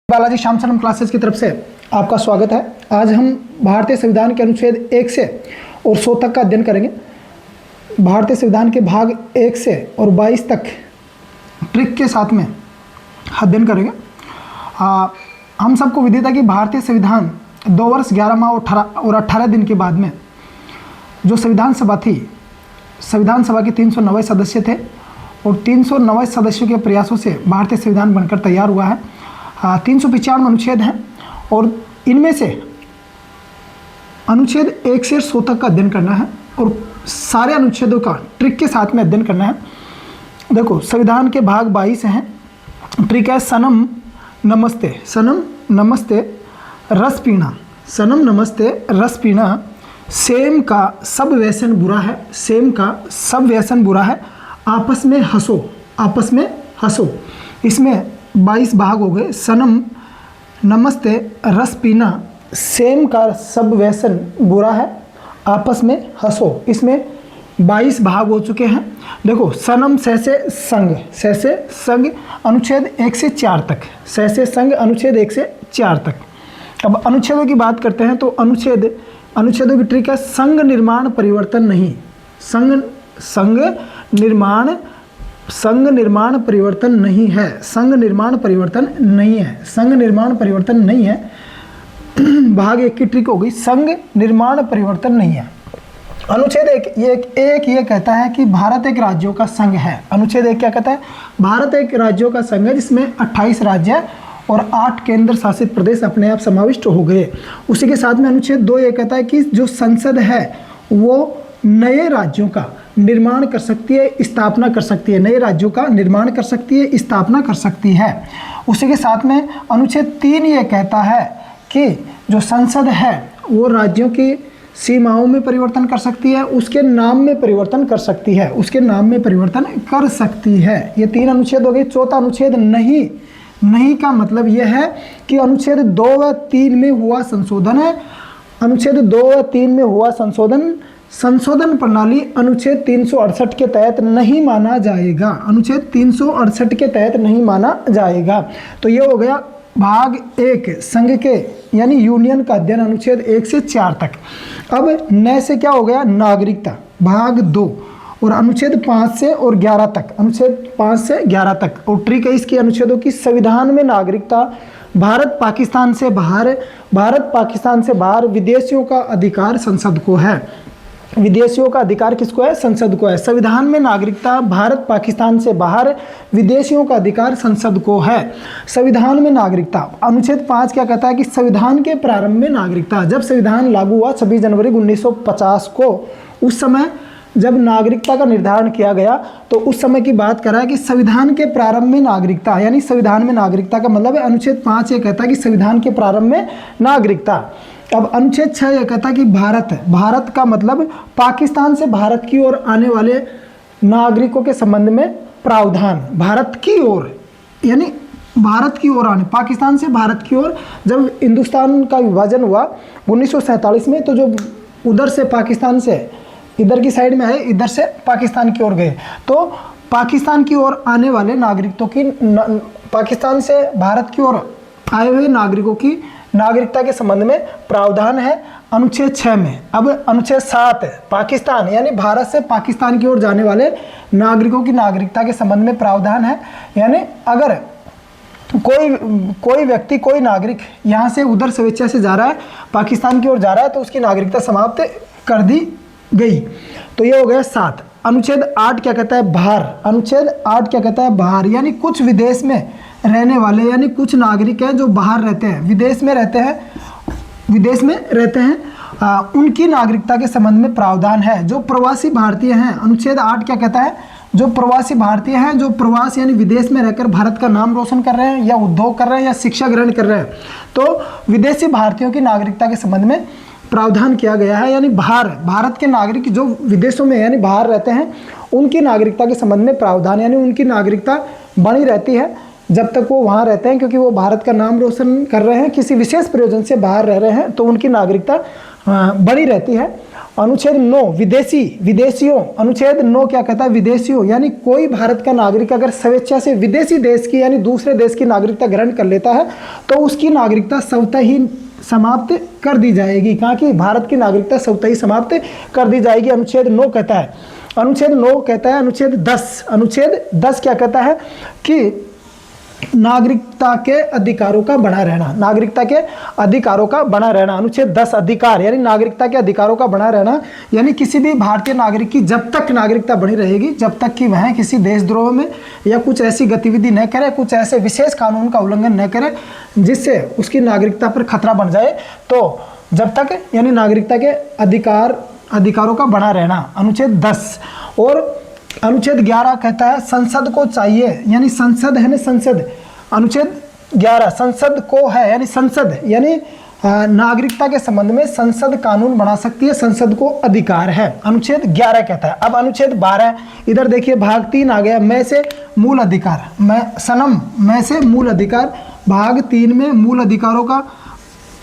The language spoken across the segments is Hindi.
बालाजी श्यामशरण क्लासेस की तरफ से आपका स्वागत है। आज हम भारतीय संविधान के अनुच्छेद 1 से और 100 तक का अध्ययन करेंगे। भारतीय संविधान के भाग 1 से और 22 तक ट्रिक के साथ में अध्ययन करेंगे। हम सबको विदित है कि भारतीय संविधान 2 वर्ष 11 माह और 18 दिन के बाद में जो संविधान सभा थी, संविधान सभा के 390 सदस्य थे और 390 सदस्यों के प्रयासों से भारतीय संविधान बनकर तैयार हुआ है। 395 अनुच्छेद हैं और इनमें से अनुच्छेद 1 से 100 तक का अध्ययन करना है और सारे अनुच्छेदों का ट्रिक के साथ में अध्ययन करना है। देखो, संविधान के भाग 22 हैं। ट्रिक है सनम नमस्ते, सनम नमस्ते रस पीना, सनम नमस्ते रस पीना, सेम का सब व्यसन बुरा है, सेम का सब व्यसन बुरा है, आपस में हंसो, आपस में हंसो। इसमें 22 भाग हो गए। सनम नमस्ते रस पीना, सेम का सब व्यसन बुरा है, आपस में हंसो। इसमें 22 भाग हो चुके हैं। देखो, सनम से संग, से संग अनुच्छेद 1 से 4 तक, से संग अनुच्छेद 1 से 4 तक। अब अनुच्छेदों की बात करते हैं तो अनुच्छेदों की ट्रिक है संग निर्माण परिवर्तन नहीं, संग निर्माण परिवर्तन नहीं है, संग निर्माण परिवर्तन नहीं है, संग निर्माण परिवर्तन नहीं है। भाग 1 की ट्रिक हो गई, संग निर्माण परिवर्तन नहीं है। अनुच्छेद 1 ये कहता है कि भारत एक राज्यों का संघ है। अनुच्छेद 1 क्या कहता है? भारत एक राज्यों का संघ है जिसमें 28 राज्य है और 8 केंद्र शासित प्रदेश अपने आप समाविष्ट हो गए। उसी के साथ में अनुच्छेद 2 ये कहता है कि जो संसद है वो नए राज्यों का निर्माण कर सकती है, स्थापना कर सकती है, नए राज्यों का निर्माण कर सकती है, स्थापना कर सकती है। उसी के साथ में अनुच्छेद 3 ये कहता है कि जो संसद है वो राज्यों की सीमाओं में परिवर्तन कर सकती है, उसके नाम में परिवर्तन कर सकती है, उसके नाम में परिवर्तन कर सकती है। ये 3 अनुच्छेद हो गए। चौथा अनुच्छेद नहीं का मतलब यह है कि अनुच्छेद 2 व 3 में हुआ संशोधन है। अनुच्छेद 2 व 3 में हुआ संशोधन प्रणाली अनुच्छेद 368 के तहत नहीं माना जाएगा, अनुच्छेद 368 के तहत नहीं माना जाएगा। तो ये हो गया भाग 1 संघ के यानी यूनियन का अध्ययन अनुच्छेद 1 से 4 तक। अब नए से क्या हो गया? नागरिकता, भाग 2 और अनुच्छेद 5 से और 11 तक, अनुच्छेद 5 से 11 तक। और ट्रिक है इसकी अनुच्छेदों की, संविधान में नागरिकता, भारत पाकिस्तान से बाहर विदेशियों का अधिकार संसद को है, विदेशियों का अधिकार किसको है? संसद को है। संविधान में नागरिकता, भारत पाकिस्तान से बाहर विदेशियों का अधिकार संसद को है। संविधान में नागरिकता, अनुच्छेद 5 क्या कहता है कि संविधान के प्रारंभ में नागरिकता, जब संविधान लागू हुआ 26 जनवरी 1950 को, उस समय जब नागरिकता का निर्धारण किया गया तो उस समय की बात कर रहा है कि संविधान के प्रारंभ में नागरिकता, यानी संविधान में नागरिकता का मतलब है अनुच्छेद 5 ये कहता है कि संविधान के प्रारंभ में नागरिकता। अब अनुच्छेद 6 ये कहता है कि भारत का मतलब पाकिस्तान से भारत की ओर आने वाले नागरिकों के संबंध में प्रावधान, भारत की ओर यानी भारत की ओर आने, पाकिस्तान से भारत की ओर। जब हिंदुस्तान का विभाजन हुआ 1947 में, तो जो उधर से पाकिस्तान से इधर की साइड में आए, इधर से पाकिस्तान की ओर गए, तो पाकिस्तान की ओर आने वाले नागरिकों की, पाकिस्तान से भारत की ओर आए हुए नागरिकों की नागरिकता के संबंध में प्रावधान है अनुच्छेद 6 में। अब अनुच्छेद 7 पाकिस्तान यानी भारत से पाकिस्तान की ओर जाने वाले नागरिकों की नागरिकता के संबंध में प्रावधान है, यानी अगर कोई व्यक्ति, कोई नागरिक यहाँ से उधर स्वेच्छा से जा रहा है, पाकिस्तान की ओर जा रहा है, तो उसकी नागरिकता समाप्त कर दी गई। तो ये हो गया 7। अनुच्छेद 8 क्या कहता है? बाहर, अनुच्छेद 8 क्या कहता है? बाहर, यानी कुछ विदेश में रहने वाले, यानी कुछ नागरिक हैं जो बाहर रहते हैं, विदेश में रहते हैं, उनकी नागरिकता के संबंध में प्रावधान है। जो प्रवासी भारतीय हैं, अनुच्छेद 8 क्या कहता है? जो प्रवासी भारतीय हैं, जो प्रवास यानी विदेश में रहकर भारत का नाम रोशन कर रहे हैं या उद्योग कर रहे हैं या शिक्षा ग्रहण कर रहे हैं, तो विदेशी भारतीयों की नागरिकता के संबंध में प्रावधान किया गया है। यानी भारत के नागरिक जो विदेशों में यानी बाहर रहते हैं, उनकी नागरिकता के संबंध में प्रावधान, यानी उनकी नागरिकता बनी रहती है जब तक वो वहाँ रहते हैं, क्योंकि वो भारत का नाम रोशन कर रहे हैं, किसी विशेष प्रयोजन से बाहर रह रहे हैं, तो उनकी नागरिकता बनी रहती है। अनुच्छेद 9 विदेशी, विदेशियों, अनुच्छेद 9 क्या कहता है, विदेशियों यानी कोई भारत का नागरिक अगर स्वेच्छा से विदेशी देश की यानी दूसरे देश की नागरिकता ग्रहण कर लेता है तो उसकी नागरिकता स्वतः ही समाप्त कर दी जाएगी। कहाँ की, भारत की नागरिकता स्वतः ही समाप्त कर दी जाएगी, अनुच्छेद 9 कहता है। अनुच्छेद 9 कहता है, अनुच्छेद 10 क्या कहता है कि नागरिकता के अधिकारों का बना रहना, नागरिकता के अधिकारों का बना रहना। अनुच्छेद 10 अधिकार यानी नागरिकता के अधिकारों का बना रहना, यानी किसी भी भारतीय नागरिक की जब तक नागरिकता बनी रहेगी, जब तक कि वह किसी देशद्रोह में या कुछ ऐसी गतिविधि न करे, कुछ ऐसे विशेष कानून का उल्लंघन न करे जिससे उसकी नागरिकता पर खतरा बन जाए, तो जब तक यानी नागरिकता के अधिकारों का बना रहना, अनुच्छेद 10। और अनुच्छेद 11 कहता है संसद को चाहिए, यानी संसद है ना, संसद, अनुच्छेद 11 संसद को है यानी संसद यानी नागरिकता के संबंध में संसद कानून बना सकती है, संसद को अधिकार है, अनुच्छेद 11 कहता है। अब अनुच्छेद 12 इधर देखिए, भाग 3 आ गया, मैं से मूल अधिकार, मैं से मूल अधिकार, भाग 3 में मूल अधिकारों का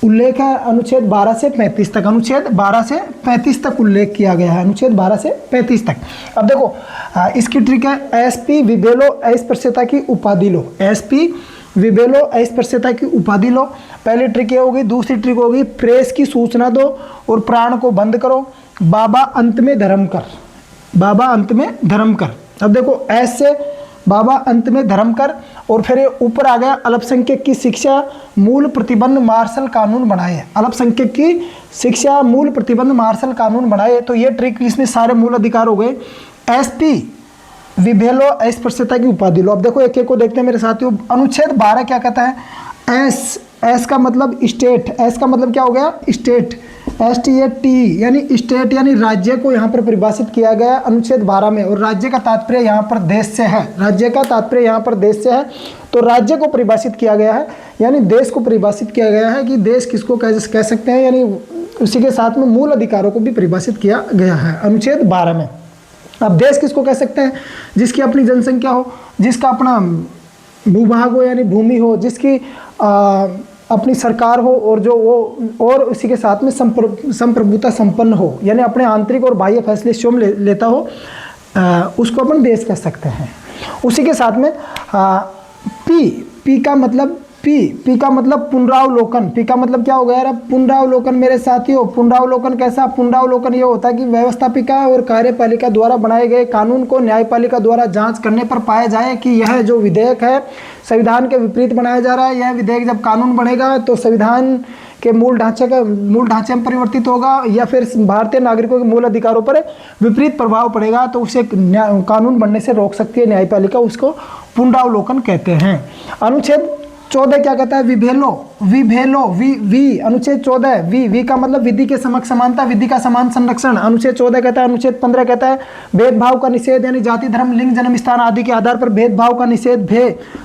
उल्लेख है, अनुच्छेद 12 से 35 तक, अनुच्छेद 12 से 35 तक उल्लेख किया गया है, अनुच्छेद 12 से 35 तक। अब देखो इसकी ट्रिक है, एसपी विबेलो अस्पृश्यता की उपाधि लो, एसपी विबेलो अस्पृश्यता की उपाधि लो, पहली ट्रिक ये होगी। दूसरी ट्रिक होगी प्रेस की सूचना दो और प्राण को बंद करो, बाबा अंत में धर्म कर, बाबा अंत में धर्म कर। अब देखो ऐसे बाबा अंत में धर्म कर, और फिर ये ऊपर आ गया अल्पसंख्यक की शिक्षा मूल प्रतिबंध मार्शल कानून बनाए, अल्पसंख्यक की शिक्षा मूल प्रतिबंध मार्शल कानून बनाए। तो ये ट्रिक, इसमें सारे मूल अधिकार हो गए। एसपी विभेलो अस्पृश्यता की उपाधि लो। अब देखो एक एक को देखते हैं मेरे साथियों। अनुच्छेद 12 क्या कहता है, एस का मतलब स्टेट, एस का मतलब क्या हो गया, स्टेट, STAT यानी स्टेट यानी राज्य को यहाँ पर परिभाषित किया गया है अनुच्छेद 12 में, और राज्य का तात्पर्य यहाँ पर देश से है, राज्य का तात्पर्य यहाँ पर देश से है। तो राज्य को परिभाषित किया गया है यानी देश को परिभाषित किया गया है कि देश किसको कह सकते हैं, यानी उसी के साथ में मूल अधिकारों को भी परिभाषित किया गया है अनुच्छेद 12 में। अब देश किसको कह सकते हैं, जिसकी अपनी जनसंख्या हो, जिसका अपना भूभाग हो यानी भूमि हो, जिसकी अपनी सरकार हो, और जो वो और उसी के साथ में संप्रभुता संपन्न हो, यानी अपने आंतरिक और बाह्य फैसले स्वयं लेता हो, उसको अपन देश कह सकते हैं। उसी के साथ में पी का मतलब पी का मतलब पुनरावलोकन, पी का मतलब क्या हो गया यार, पुनरावलोकन मेरे साथियों। पुनरावलोकन कैसा, पुनरावलोकन ये होता है कि व्यवस्थापिका और कार्यपालिका द्वारा बनाए गए कानून को न्यायपालिका द्वारा जांच करने पर पाया जाए कि यह जो विधेयक है संविधान के विपरीत बनाया जा रहा है। यह विधेयक जब कानून बनेगा तो संविधान के मूल ढांचे में परिवर्तित होगा, या फिर भारतीय नागरिकों के मूल अधिकारों पर विपरीत प्रभाव पड़ेगा, तो उसे कानून बनने से रोक सकती है न्यायपालिका, उसको पुनरावलोकन कहते हैं। अनुच्छेद 14 क्या कहता है, विभेलो वी अनुच्छेद 14 वी का मतलब विधि के समक्ष समानता, विधि का समान संरक्षण, अनुच्छेद 14 कहता है। अनुच्छेद 15 कहता है भेदभाव का निषेध, यानी जाति धर्म लिंग जन्म स्थान आदि के आधार पर भेदभाव का निषेध,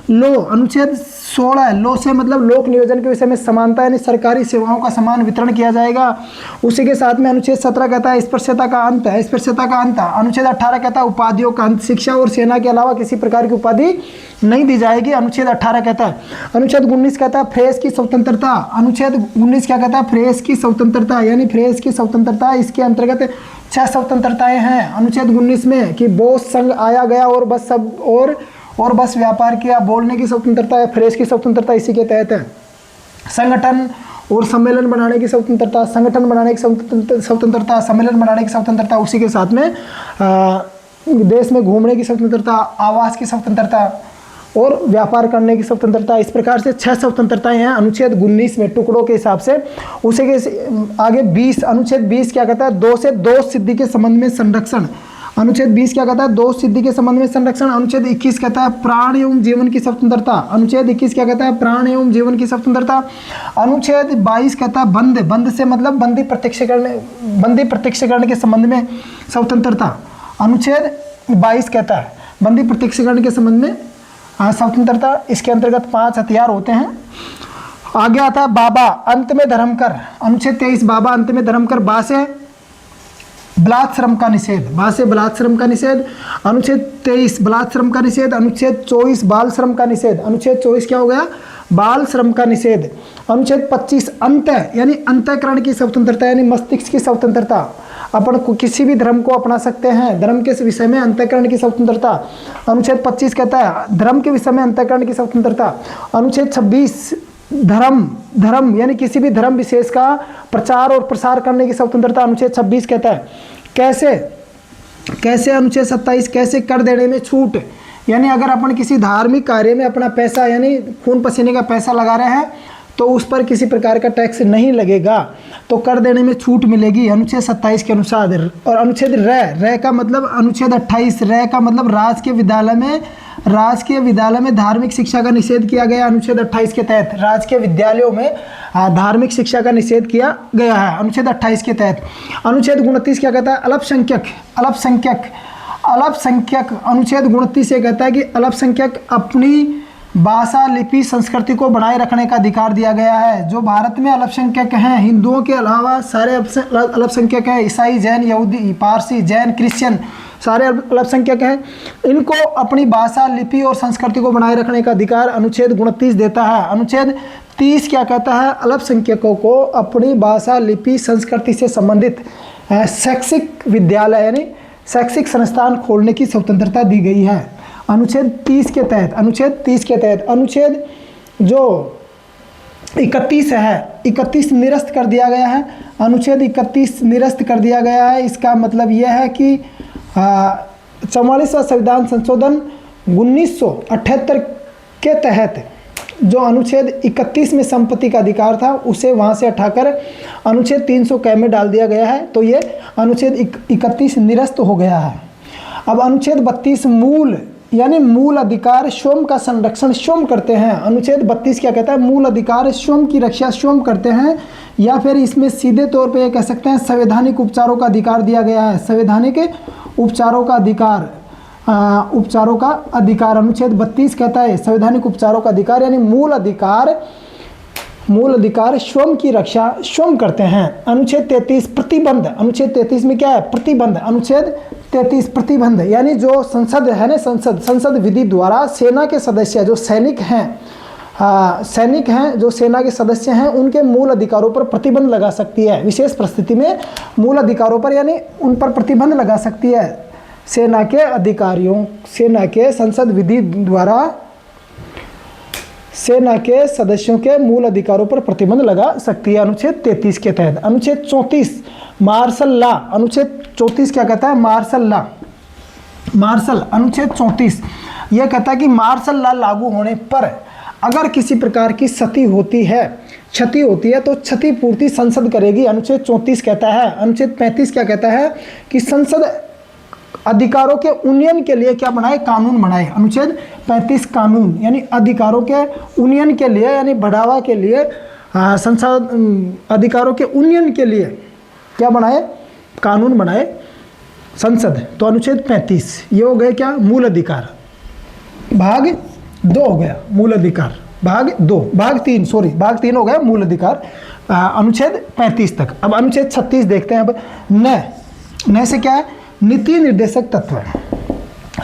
लो। अनुच्छेद 16 लो से मतलब लोक नियोजन के विषय में समानता, यानी सरकारी सेवाओं का समान वितरण किया जाएगा। उसी के साथ में अनुच्छेद 17 कहता है स्पृश्यता का अंत, स्पृश्यता का अंत। अनुच्छेद 18 कहता है उपाधियों का अंत, शिक्षा और सेना के अलावा किसी प्रकार की उपाधि नहीं दी जाएगी, अनुच्छेद 18 कहता है। अनुच्छेद 19 कहता है प्रेस की स्वतंत्रता, अनुच्छेद 19 क्या कहता है, प्रेस की स्वतंत्रता, यानी प्रेस की स्वतंत्रता, इसके अंतर्गत 6 स्वतंत्रताएं हैं अनुच्छेद 19 में, कि बोस संघ आया गया और बस सब और बस व्यापार किया, बोलने की स्वतंत्रता है, प्रेस की स्वतंत्रता इसी के तहत है। संगठन और सम्मेलन बनाने की स्वतंत्रता, संगठन बनाने की स्वतंत्रता, सम्मेलन बनाने की स्वतंत्रता, उसी के साथ में देश में घूमने की स्वतंत्रता, आवास की स्वतंत्रता और व्यापार करने की स्वतंत्रता। इस प्रकार से 6 स्वतंत्रताएं हैं अनुच्छेद 19 में टुकड़ों के हिसाब से। उसी के आगे 20 अनुच्छेद 20 क्या कहता है, दोष सिद्धि के संबंध में संरक्षण, अनुच्छेद 20 क्या कहता है, दोष सिद्धि के संबंध में संरक्षण। अनुच्छेद 21 कहता है प्राण एवं जीवन की स्वतंत्रता, अनुच्छेद 21 क्या कहता है, प्राण एवं जीवन की स्वतंत्रता। अनुच्छेद 22 कहता है बंद से मतलब बंदी प्रत्यक्षीकरण के संबंध में स्वतंत्रता, अनुच्छेद 22 कहता है बंदी प्रत्यक्षीकरण के संबंध में स्वतंत्रता। इसके अंतर्गत 5 हथियार होते हैं। आगे आता है बाबा अंत में धर्म कर, अनुच्छेद 23 बाबा अंत में धर्म कर, बा से बलात्श्रम का निषेध, बा से बलात्श्रम का निषेध। अनुच्छेद 23 बलात्श्रम का निषेध। अनुच्छेद 24 बाल श्रम का निषेध, अनुच्छेद 24 क्या हो गया, बाल श्रम का निषेध। अनुच्छेद 25 अंत यानी अंतःकरण की स्वतंत्रता यानी मस्तिष्क की स्वतंत्रता। अपन को किसी भी धर्म को अपना सकते हैं, धर्म के विषय में अंतःकरण की स्वतंत्रता। अनुच्छेद 25 कहता है धर्म के विषय में अंतःकरण की स्वतंत्रता। अनुच्छेद 26 धर्म यानी किसी भी धर्म विशेष का प्रचार और प्रसार करने की स्वतंत्रता अनुच्छेद 26 कहता है। कैसे अनुच्छेद 27 कैसे कर देने में छूट, यानी अगर अपन किसी धार्मिक कार्य में अपना पैसा यानी खून पसीने का पैसा लगा रहे हैं तो उस पर किसी प्रकार का टैक्स नहीं लगेगा, तो कर देने में छूट मिलेगी अनुच्छेद 27 के अनुसार। और अनुच्छेद र का मतलब अनुच्छेद 28 र का मतलब राजकीय विद्यालय में धार्मिक शिक्षा का निषेध किया गया। अनुच्छेद 28 के तहत राजकीय विद्यालयों में धार्मिक शिक्षा का निषेध किया गया है अनुच्छेद 28 के तहत। अनुच्छेद 29 क्या कहता है? अल्पसंख्यक अनुच्छेद 29 से कहता है कि अल्पसंख्यक अपनी भाषा लिपि संस्कृति को बनाए रखने का अधिकार दिया गया है। जो भारत में अल्पसंख्यक हैं, हिंदुओं के अलावा सारे अल्पसंख्यक हैं, ईसाई, जैन, यहूदी, पारसी, जैन, क्रिश्चियन सारे अल्पसंख्यक हैं, इनको अपनी भाषा लिपि और संस्कृति को बनाए रखने का अधिकार अनुच्छेद 29 देता है। अनुच्छेद 30 क्या कहता है? अल्पसंख्यकों को अपनी भाषा लिपि संस्कृति से संबंधित शैक्षिक विद्यालय यानी शैक्षिक संस्थान खोलने की स्वतंत्रता दी गई है अनुच्छेद 30 के तहत। अनुच्छेद जो 31 है, 31 निरस्त कर दिया गया है। अनुच्छेद 31 निरस्त कर दिया गया है। इसका मतलब यह है कि 44वां संविधान संशोधन 1978 के तहत जो अनुच्छेद 31 में संपत्ति का अधिकार था उसे वहाँ से हटाकर अनुच्छेद 300 क में डाल दिया गया है, तो ये अनुच्छेद 31 निरस्त हो गया है। अब अनुच्छेद 32 मूल अधिकार स्वयं का संरक्षण स्वयं करते हैं। अनुच्छेद 32 क्या कहता है? मूल अधिकार स्वयं की रक्षा स्वयं करते हैं, या फिर इसमें सीधे तौर पे ये कह सकते हैं संवैधानिक उपचारों का अधिकार दिया गया है। संवैधानिक उपचारों का अधिकार अनुच्छेद 32 कहता है संवैधानिक उपचारों का अधिकार यानी मूल अधिकार स्वयं की रक्षा स्वयं करते हैं। अनुच्छेद 33 प्रतिबंध। अनुच्छेद 33 में क्या है? प्रतिबंध। अनुच्छेद 33 प्रतिबंध यानी जो संसद है ना, संसद विधि द्वारा सेना के सदस्य जो सैनिक हैं जो सेना के सदस्य हैं उनके मूल अधिकारों पर प्रतिबंध लगा सकती है। विशेष परिस्थिति में मूल अधिकारों पर यानी उन पर प्रतिबंध लगा सकती है। सेना के संसद विधि द्वारा सेना के सदस्यों के मूल अधिकारों पर प्रतिबंध लगा सकती है अनुच्छेद 33 के तहत। अनुच्छेद 34 मार्शल लॉ। अनुच्छेद 34 क्या कहता है? मार्शल अनुच्छेद 34 यह कहता है कि मार्शल लॉ लागू होने पर अगर किसी प्रकार की क्षति होती है तो क्षतिपूर्ति संसद करेगी, अनुच्छेद 34 कहता है। अनुच्छेद 35 क्या कहता है? कि संसद अधिकारों के उन्नयन के लिए क्या बनाए? कानून बनाए। अनुच्छेद 35 कानून यानी अधिकारों के उन्नयन के लिए यानी बढ़ावा के लिए संसद अधिकारों के उन्नयन के लिए क्या बनाए? कानून बनाए संसद। तो अनुच्छेद 35 ये हो गए क्या? मूल अधिकार। भाग 2 हो गया मूल अधिकार। भाग 3 हो गया मूल अधिकार अनुच्छेद 35 तक। अब अनुच्छेद 36 देखते हैं। अब न से क्या है? नीति निर्देशक तत्व।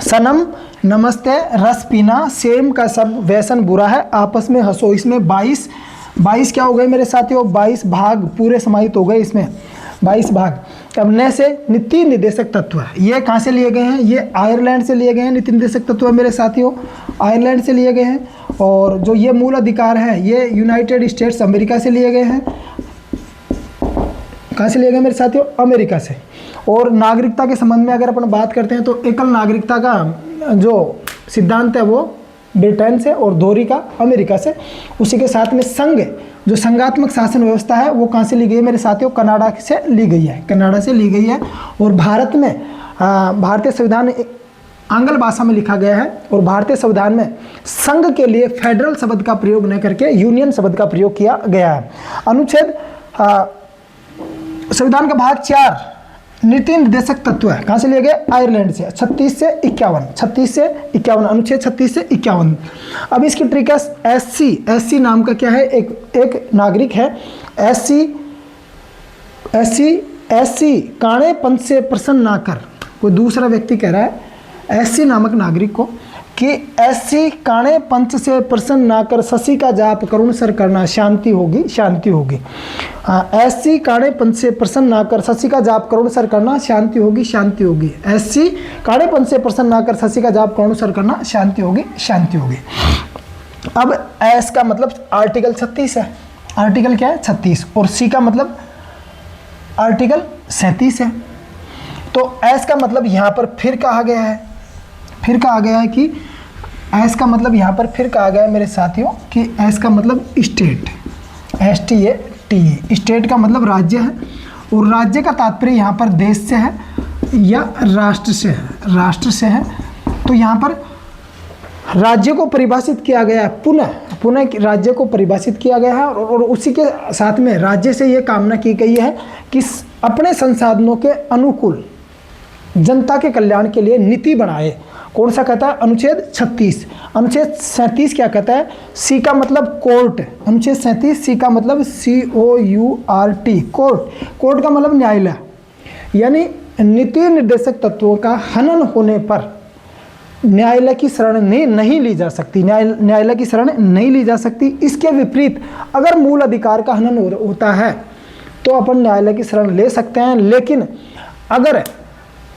सनम, नमस्ते, रस पीना, सेम का सब व्यसन बुरा है, आपस में हंसो। इसमें 22 क्या हो गए मेरे साथियों? 22 भाग पूरे समाहित हो गए इसमें, 22 भाग। अब न से नीति निर्देशक तत्व, ये कहाँ से लिए गए हैं? ये आयरलैंड से लिए गए हैं। नीति निर्देशक तत्व मेरे साथियों आयरलैंड से लिए गए हैं। और जो ये मूल अधिकार है ये यूनाइटेड स्टेट्स अमेरिका से लिए गए हैं। कहाँ से लिए गए मेरे साथियों? अमेरिका से। और नागरिकता के संबंध में अगर अपन बात करते हैं तो एकल नागरिकता का जो सिद्धांत है वो ब्रिटेन से और दोहरी का अमेरिका से। उसी के साथ में संघ जो संघात्मक शासन व्यवस्था है वो कहाँ से ली गई है मेरे साथियों? कनाडा से ली गई है। कनाडा से ली गई है। और भारत में भारतीय संविधान आंग्ल भाषा में लिखा गया है और भारतीय संविधान में संघ के लिए फेडरल शब्द का प्रयोग न करके यूनियन शब्द का प्रयोग किया गया है। अनुच्छेद संविधान का भाग 4 नीति निर्देशक तत्व है कहाँ से लिए गए? आयरलैंड से। 36 से 51 अनुच्छेद 36 से 51। अब इसकी ट्रिक है एससी नाम का क्या है? एक नागरिक है एससी काणेपन से प्रसन्न ना कर। कोई दूसरा व्यक्ति कह रहा है एससी नामक नागरिक को कि ऐसी काणे पंच से प्रसन्न ना कर शशि का जाप करुण सर करना शांति होगी शांति होगी। ऐसी काणे पंच से प्रसन्न ना कर शशि का जाप करुण सर करना शांति होगी शांति होगी। ऐसी काणे पंच से प्रसन्न ना कर शशि का जाप करुण सर करना शांति होगी शांति होगी। अब एस का मतलब आर्टिकल 36 है। आर्टिकल क्या है? 36। और सी का मतलब आर्टिकल 37 है। तो एस का मतलब यहाँ पर फिर कहा गया है, फिर कहा गया है कि एस का मतलब यहाँ पर फिर कहा गया है मेरे साथियों कि एस का मतलब स्टेट, STATE। स्टेट का मतलब राज्य है, और राज्य का तात्पर्य यहाँ पर देश से है या राष्ट्र से है, राष्ट्र से है। तो यहाँ पर राज्य को परिभाषित किया गया है, पुनः राज्य को परिभाषित किया गया है, और उसी के साथ में राज्य से ये कामना की गई है कि अपने संसाधनों के अनुकूल जनता के कल्याण के लिए नीति बनाए। कौन सा कहता है? अनुच्छेद 36। अनुच्छेद 37 क्या कहता है? सी का मतलब कोर्ट। अनुच्छेद 37 सी का मतलब COURT, कोर्ट। कोर्ट का मतलब न्यायालय, यानी नीति निर्देशक तत्वों का हनन होने पर न्यायालय की शरण नहीं ली जा सकती, न्यायालय की शरण नहीं ली जा सकती। इसके विपरीत अगर मूल अधिकार का हनन होता है तो अपन न्यायालय की शरण ले सकते हैं, लेकिन अगर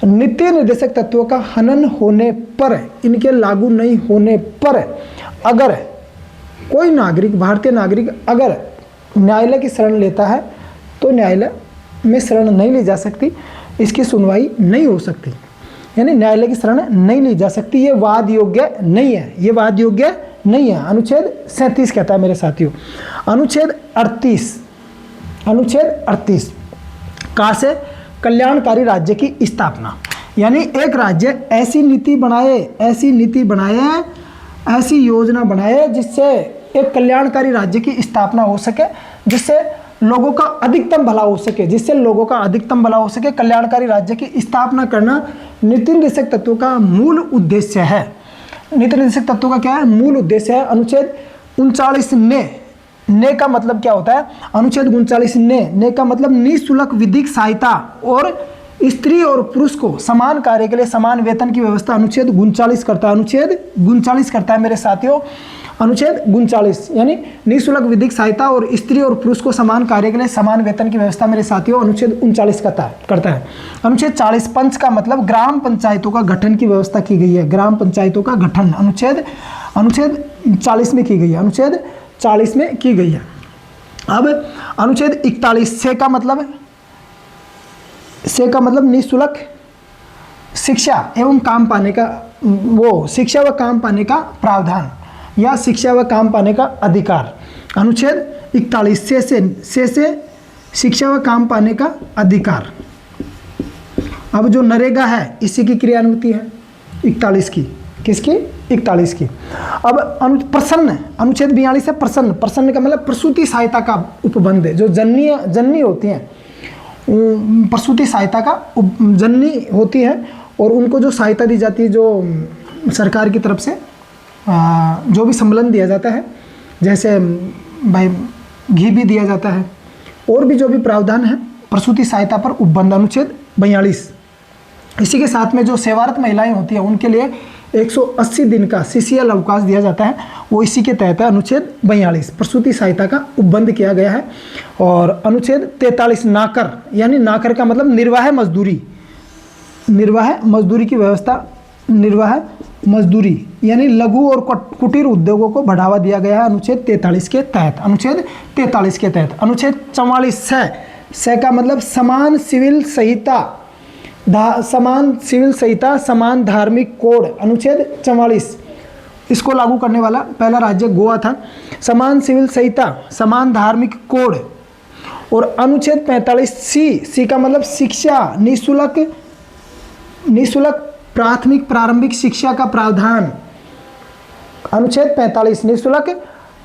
नीति निर्देशक तत्वों का हनन होने पर, इनके लागू नहीं होने पर अगर कोई नागरिक, भारतीय नागरिक अगर न्यायालय की शरण लेता है तो न्यायालय में शरण नहीं ली जा सकती, इसकी सुनवाई नहीं हो सकती, यानी न्यायालय की शरण नहीं ली जा सकती। ये वाद योग्य नहीं है, ये वाद योग्य नहीं है। अनुच्छेद 37 कहता है मेरे साथियों। अनुच्छेद 38, अनुच्छेद 38 कहाँ से? कल्याणकारी राज्य की स्थापना, यानी एक राज्य ऐसी नीति बनाए, ऐसी नीति बनाए, ऐसी योजना बनाए जिससे एक कल्याणकारी राज्य की स्थापना हो सके, जिससे लोगों का अधिकतम भला हो सके, जिससे लोगों का अधिकतम भला हो सके। कल्याणकारी राज्य की स्थापना करना नीति निर्देशक तत्वों का मूल उद्देश्य है। नीति निर्देशक तत्वों का क्या है? मूल उद्देश्य है। अनुच्छेद 39 ने का मतलब क्या होता है? अनुच्छेद 39 ने का मतलब निःशुल्क विधिक सहायता और स्त्री और पुरुष को समान कार्य के लिए समान वेतन की व्यवस्था अनुच्छेद 39 करता है। अनुच्छेद 39 करता है मेरे साथियों। अनुच्छेद 39 यानी निःशुल्क विधिक सहायता और स्त्री और पुरुष को समान कार्य के लिए समान वेतन की व्यवस्था मेरे साथियों अनुच्छेद 39 करता है। अनुच्छेद 40 पंच का मतलब ग्राम पंचायतों का गठन की व्यवस्था की गई है। ग्राम पंचायतों का गठन अनुच्छेद 40 में की गई है। अनुच्छेद 40 में की गई है। अब अनुच्छेद 41 से का मतलब निःशुल्क शिक्षा एवं काम पाने का, वो शिक्षा व काम पाने का प्रावधान या शिक्षा व काम पाने का अधिकार। अनुच्छेद 41 से शिक्षा व काम पाने का अधिकार। अब जो नरेगा है इसी की क्रियान्विति है 41 की। किसकी? 41 की। अब प्रसन्न, अनुच्छेद 42 है प्रसन्न। प्रसन्न का मतलब प्रसूति सहायता का उपबंध है। जो जननी होती हैं, प्रसूति सहायता का जननी होती है और उनको जो सहायता दी जाती है, जो सरकार की तरफ से जो भी सम्मेलन दिया जाता है, जैसे भाई घी भी दिया जाता है, और भी जो भी प्रावधान है प्रसूति सहायता पर उपबंध अनुच्छेद 42। इसी के साथ में जो सेवारत महिलाएं होती हैं उनके लिए 180 दिन का CCL अवकाश दिया जाता है, वो इसी के तहत है। अनुच्छेद 42 प्रसूति सहायता का उपबंध किया गया है। और अनुच्छेद 43 नाकर, यानी नाकर का मतलब निर्वाह मजदूरी, निर्वाह मजदूरी की व्यवस्था, निर्वाह मजदूरी यानी लघु और कुटीर उद्योगों को बढ़ावा दिया गया है अनुच्छेद 43 के तहत। अनुच्छेद 43 के तहत। अनुच्छेद 44 से का मतलब समान सिविल संहिता, समान सिविल संहिता, समान धार्मिक कोड। अनुच्छेद 44 इसको लागू करने वाला पहला राज्य गोवा था। समान सिविल संहिता, समान धार्मिक कोड। और अनुच्छेद 45 सी का मतलब शिक्षा, निःशुल्क प्राथमिक प्रारंभिक शिक्षा का प्रावधान। अनुच्छेद 45 निःशुल्क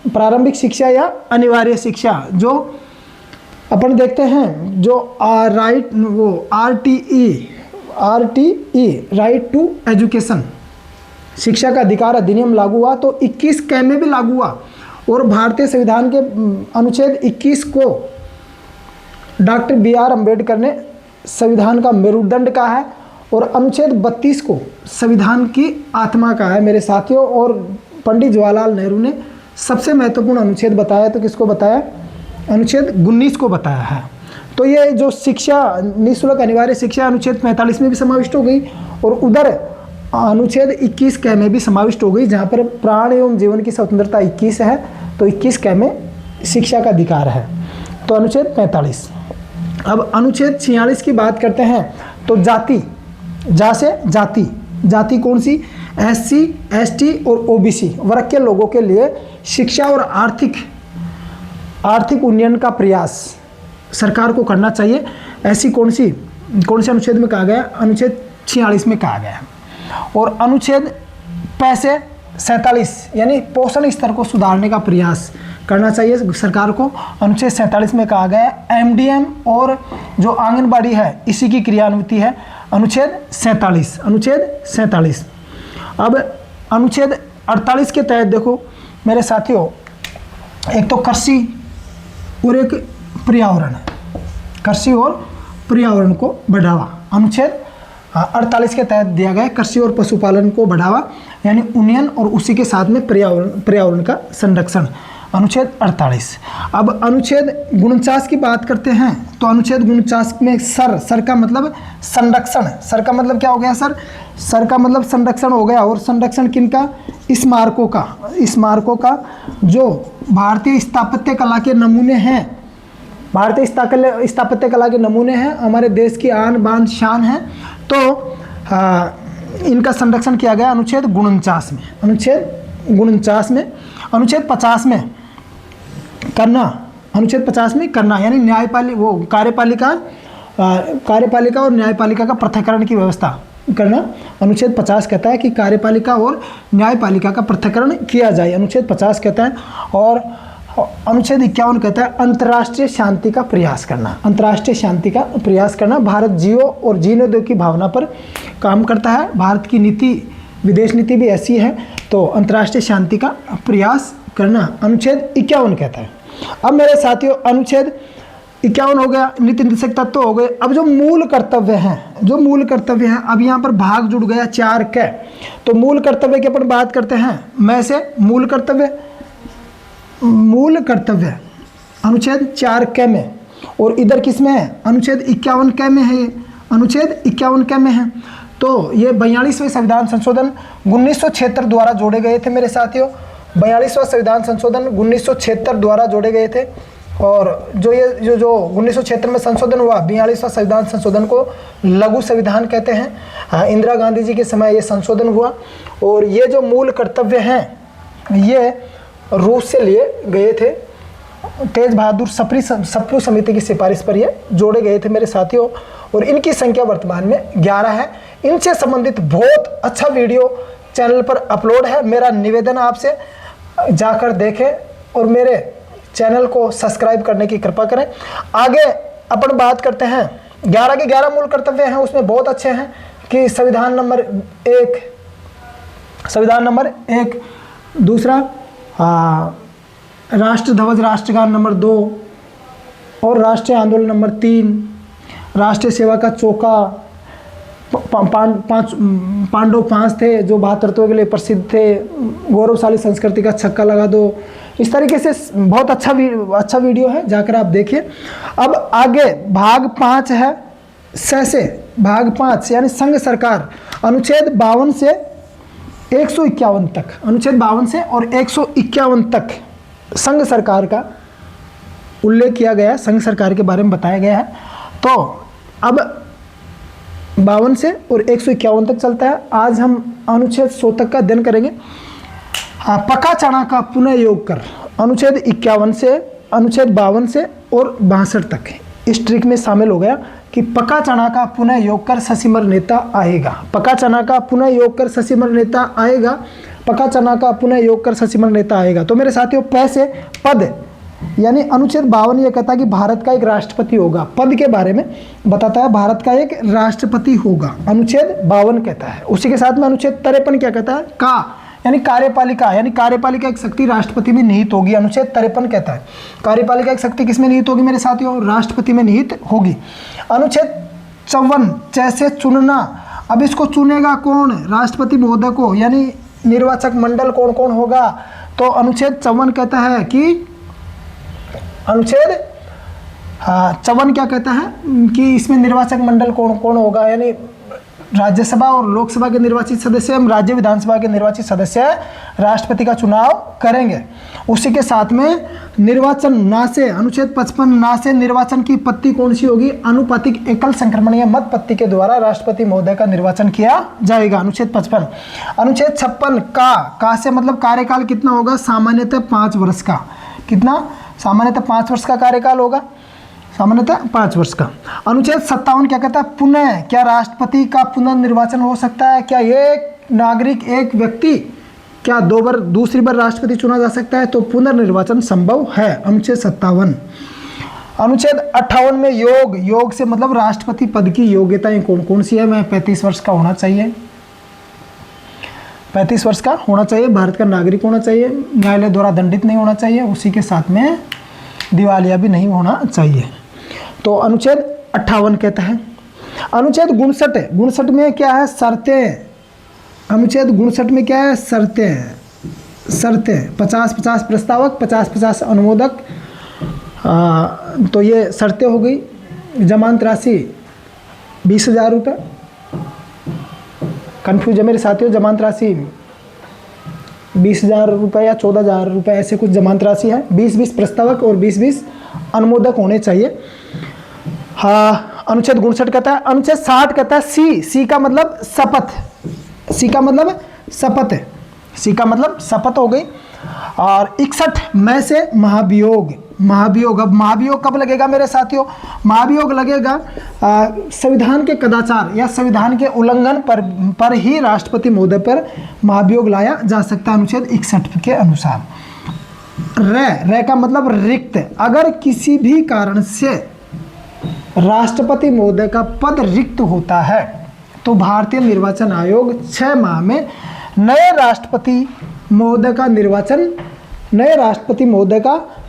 प्रारंभिक शिक्षा या अनिवार्य शिक्षा, जो अपन देखते हैं जो RTE राइट टू एजुकेशन, शिक्षा का अधिकार अधिनियम लागू हुआ तो 21 कै में भी लागू हुआ। और भारतीय संविधान के अनुच्छेद 21 को डॉक्टर BR अम्बेडकर ने संविधान का मेरुदंड कहा है। और अनुच्छेद 32 को संविधान की आत्मा कहा है मेरे साथियों। और पंडित जवाहरलाल नेहरू ने सबसे महत्वपूर्ण अनुच्छेद बताया तो किसको बताया? अनुच्छेद 19 को बताया है। तो ये जो शिक्षा, निःशुल्क अनिवार्य शिक्षा अनुच्छेद 45 में भी समाविष्ट हो गई और उधर अनुच्छेद 21 क में भी समाविष्ट हो गई, जहाँ पर प्राण एवं जीवन की स्वतंत्रता 21 है तो 21 क में शिक्षा का अधिकार है, तो अनुच्छेद 45। अब अनुच्छेद 46 की बात करते हैं तो जाति, जा से जाति, जाति कौन सी? SC, ST और OBC वर्ग के लोगों के लिए शिक्षा और आर्थिक उन्नयन का प्रयास सरकार को करना चाहिए। ऐसी कौन से अनुच्छेद में कहा गया? अनुच्छेद 46 में कहा गया है। और अनुच्छेद 47 यानी पोषण स्तर को सुधारने का प्रयास करना चाहिए सरकार को, अनुच्छेद 47 में कहा गया है। MDM और जो आंगनबाड़ी है इसी की क्रियान्विति है, अनुच्छेद 47। अब अनुच्छेद 48 के तहत देखो मेरे साथियों, एक तो कृषि और एक पर्यावरण, कृषि और पर्यावरण को बढ़ावा, अनुच्छेद 48 के तहत दिया गया है। कृषि और पशुपालन को बढ़ावा यानी उन्नयन और उसी के साथ में पर्यावरण का संरक्षण, अनुच्छेद 48। अब अनुच्छेद 49 की बात करते हैं तो अनुच्छेद 49 में सर का मतलब संरक्षण, सर का मतलब क्या हो गया? सर का मतलब संरक्षण हो गया। और संरक्षण किनका? स्मारकों का जो भारतीय स्थापत्य कला के नमूने हैं, भारतीय स्थापत्य कला के नमूने हैं, हमारे देश की आन बान शान है, तो इनका संरक्षण किया गया अनुच्छेद 49 में। अनुच्छेद 50 में करना, अनुच्छेद 50 में करना यानी कार्यपालिका और न्यायपालिका का पृथक्करण की व्यवस्था करना। अनुच्छेद 50 कहता है कि कार्यपालिका और न्यायपालिका का पृथक्करण किया जाए, अनुच्छेद 50 कहता है। और अनुच्छेद 51 कहता है अंतर्राष्ट्रीय शांति का प्रयास करना, अंतर्राष्ट्रीय शांति का प्रयास करना। भारत जियो और जीने दो की भावना पर काम करता है, भारत की नीति, विदेश नीति भी ऐसी है, तो अंतर्राष्ट्रीय शांति का प्रयास करना, अनुच्छेद 51 कहता है। अब मेरे साथियों अनुच्छेद 51 हो गया, नीति निर्देशक तत्व हो गए। अब जो मूल कर्तव्य हैं, अब यहाँ पर भाग जुड़ गया 4 क, तो मूल कर्तव्य की अपन बात करते हैं। मैं से मूल कर्तव्य अनुच्छेद 4 क में, और इधर किस में है? अनुच्छेद 51 क में है, ये अनुच्छेद 51 क में है। तो ये 42वें संविधान संशोधन 1976 द्वारा जोड़े गए थे मेरे साथियों, 42वां संविधान संशोधन 1976 द्वारा जोड़े गए थे। और जो 1976 में संशोधन हुआ, 42वां संविधान संशोधन को लघु संविधान कहते हैं। इंदिरा गांधी जी के समय ये संशोधन हुआ। और ये जो मूल कर्तव्य हैं ये रूस से लिए गए थे, तेज बहादुर सप्रू समिति की सिफारिश पर ये जोड़े गए थे मेरे साथियों। और इनकी संख्या वर्तमान में 11 है। इनसे संबंधित बहुत अच्छा वीडियो चैनल पर अपलोड है। मेरा निवेदन आपसे जाकर देखें और मेरे चैनल को सब्सक्राइब करने की कृपा करें। आगे अपन बात करते हैं 11 के 11 मूल कर्तव्य हैं, उसमें बहुत अच्छे हैं कि संविधान नंबर 1, दूसरा राष्ट्र ध्वज राष्ट्रगान नंबर 2 और राष्ट्रीय आंदोलन नंबर 3, राष्ट्रीय सेवा का चौका, पांडव 5 थे जो बहातृत्व के लिए प्रसिद्ध थे, गौरवशाली संस्कृति का छक्का लगा दो। इस तरीके से बहुत अच्छा वीडियो है, जाकर आप देखिए। अब आगे भाग 5 है, से भाग 5 यानी संघ सरकार, अनुच्छेद 52 से 151 तक, अनुच्छेद 52 से और 151 तक संघ सरकार का उल्लेख किया गया, संघ सरकार के बारे में बताया गया है। तो अब 52 से और 151 तक चलता है। आज हम अनुच्छेद 100 तक का अध्ययन करेंगे। पका चना का पुनः योग कर, अनुच्छेद 51 से अनुच्छेद 52 से और 62 तक इस ट्रिक में शामिल हो गया कि पका चना का पुनः योग कर ससीमर नेता आएगा, पका चना का पुनः योग कर ससीमर नेता आएगा, पका चना का पुनः योग कर ससीमर नेता आएगा। तो मेरे साथियों पैसे पद यानी अनुच्छेद 52 ये कहता है कि भारत का एक राष्ट्रपति होगा, पद के बारे में बताता है, भारत का एक राष्ट्रपति होगा, अनुच्छेद 52 कहता है। उसी के साथ में अनुच्छेद 53 क्या कहता है? का यानी कार्यपालिका एक शक्ति राष्ट्रपति में निहित होगी, अनुच्छेद 53 कहता है। कार्यपालिका एक शक्ति किसमें निहित होगी मेरे साथियों? राष्ट्रपति में निहित होगी। अनुच्छेद 54 जैसे चुनना, अब इसको चुनेगा कौन? राष्ट्रपति महोदय को, यानी निर्वाचक मंडल कौन कौन होगा? तो अनुच्छेद 54 कहता है कि अनुच्छेद 54 क्या कहता है कि इसमें निर्वाचक मंडल कौन कौन होगा, यानी राज्यसभा और लोकसभा के निर्वाचित सदस्य एवं राज्य विधानसभा के निर्वाचित सदस्य राष्ट्रपति का चुनाव करेंगे। उसी के साथ में निर्वाचन ना से, अनुच्छेद 55 ना से निर्वाचन की पत्ति कौन सी होगी? अनुपातिक एकल संक्रमणीय मत पत्ति के द्वारा राष्ट्रपति महोदय का निर्वाचन किया जाएगा, अनुच्छेद 55। अनुच्छेद 56 का से मतलब कार्यकाल कितना होगा? सामान्यतः 5 वर्ष का। कितना? सामान्यतः 5 वर्ष का कार्यकाल होगा, सामान्यतः 5 वर्ष का। अनुच्छेद 57 क्या कहता है? पुनः क्या राष्ट्रपति का पुनर्निर्वाचन हो सकता है? क्या एक नागरिक, एक व्यक्ति क्या दूसरी बार राष्ट्रपति चुना जा सकता है? तो पुनर्निर्वाचन संभव है, अनुच्छेद 57। अनुच्छेद 58 में योग से मतलब राष्ट्रपति पद की योग्यताएं कौन कौन सी है? मैं 35 वर्ष का होना चाहिए, 35 वर्ष का होना चाहिए, भारत का नागरिक होना चाहिए, न्यायालय द्वारा दंडित नहीं होना चाहिए, उसी के साथ में दिवालिया भी नहीं होना चाहिए। तो अनुच्छेद 58 कहता है। अनुच्छेद 59 में क्या है? शर्तें। अनुच्छेद 59 में क्या है? शर्तें 50-50 प्रस्तावक, 50-50 अनुमोदक। तो ये शर्तें हो गई। जमानत राशि 20,000 रुपये। कन्फ्यूज है मेरे साथियों, जमानत राशि 20,000 रुपये या 14,000 रुपये ऐसे कुछ जमानत राशि है। 20-20 प्रस्तावक और 20-20 अनुमोदक होने चाहिए। हाँ, अनुच्छेद 59 कहता है। अनुच्छेद 60 कहता है सी का मतलब शपथ। सी का मतलब शपथ है, सी का मतलब शपथ हो गई। और 61 में से महाभियोग। अब महाभियोग कब लगेगा मेरे साथियों? महाभियोग लगेगा संविधान के कदाचार या संविधान के उल्लंघन पर ही राष्ट्रपति महोदय पर महाभियोग लाया जा सकता है, अनुच्छेद 61 के अनुसार। रे का मतलब रिक्त। अगर किसी भी कारण से राष्ट्रपति महोदय का पद रिक्त होता है तो भारतीय निर्वाचन आयोग 6 माह में नए राष्ट्रपति महोदय का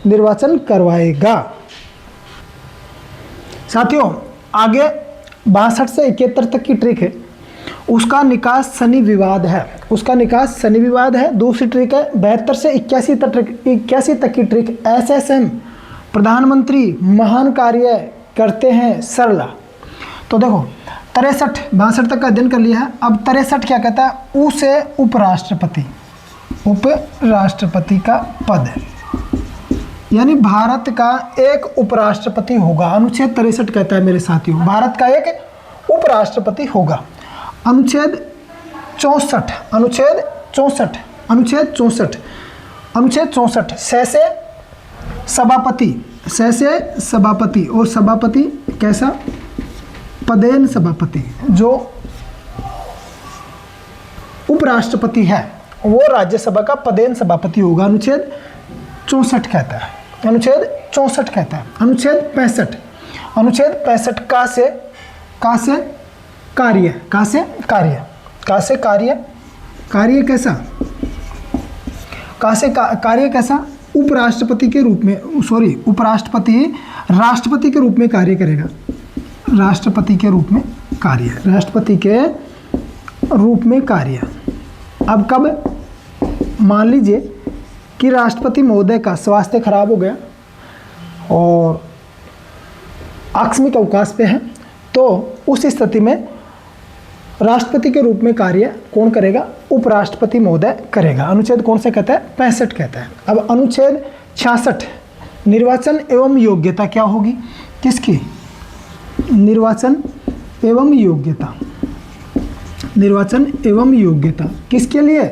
निर्वाचन करवाएगा। साथियों, आगे 62 से 71 तक की ट्रिक है, उसका निकास शनि विवाद है। दूसरी ट्रिक है 72 से 81 तक की ट्रिक, SSM प्रधानमंत्री महान कार्य करते हैं सरला। तो देखो 62 तक का अध्ययन कर लिया है। अब 63 क्या कहता है? उ से उपराष्ट्रपति का पद, यानी भारत का एक उपराष्ट्रपति होगा, अनुच्छेद 63 कहता है मेरे साथियों, भारत का एक उपराष्ट्रपति होगा। अनुच्छेद 64 से सभापति और सभापति कैसा? पदेन सभापति। जो उपराष्ट्रपति है वो राज्यसभा का पदेन सभापति होगा, अनुच्छेद 64 कहता है। अनुच्छेद 65 का से कार्य कैसा? उपराष्ट्रपति के रूप में, राष्ट्रपति के रूप में कार्य करेगा। राष्ट्रपति के रूप में कार्य। अब कब? मान लीजिए कि राष्ट्रपति महोदय का स्वास्थ्य खराब हो गया और आकस्मिक अवकाश पे है, तो उस स्थिति में राष्ट्रपति के रूप में कार्य कौन करेगा? उपराष्ट्रपति महोदय करेगा। अनुच्छेद कौन सा कहता है? 65 कहता है। अब अनुच्छेद 66 निर्वाचन एवं योग्यता क्या होगी? किसकी? निर्वाचन एवं योग्यता किसके लिए?